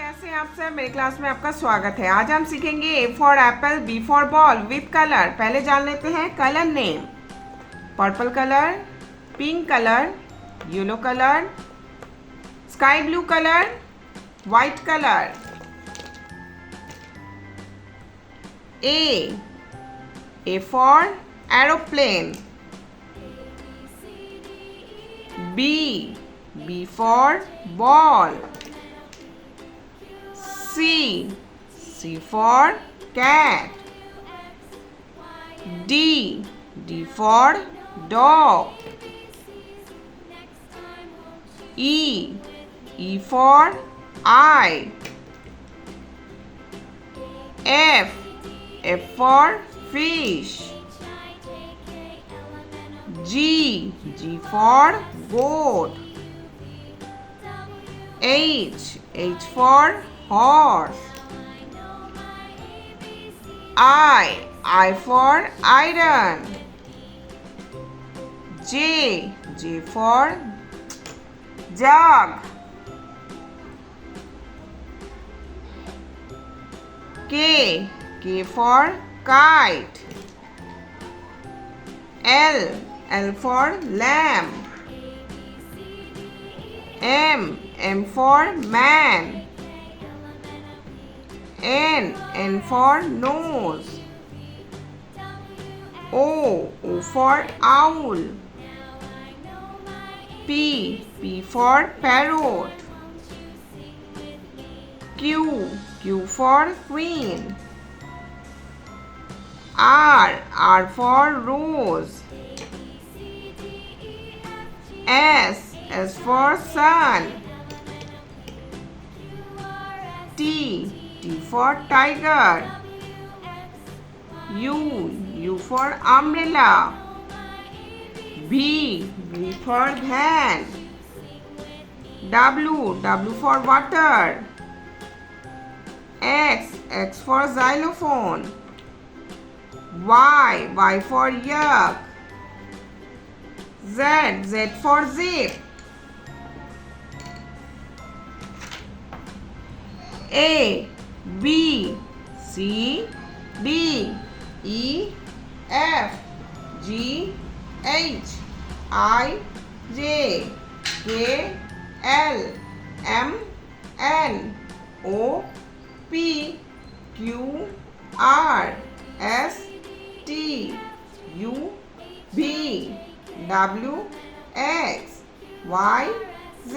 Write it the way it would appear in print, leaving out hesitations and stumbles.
कैसे हैं आप सब। मेरी क्लास में आपका स्वागत है। आज हम सीखेंगे A for apple, B for ball with colour. पहले जान लेते हैं colour name. Purple colour, pink colour, yellow colour, sky blue colour, white colour. A for aeroplane. B for ball. C for cat. D for dog. E for eye. F for fish. G for goat. H for horse. I for iron. J for jug. K for kite. L for lamb. M for man. N for nose. O for owl. P for parrot. Q for queen. R for rose. S for sun. T for tiger. U for umbrella. V for van. W for water. X for xylophone. Y for yak. Z for zip. A B C D E F G H I J K L M N O P Q R S T U V W X Y Z.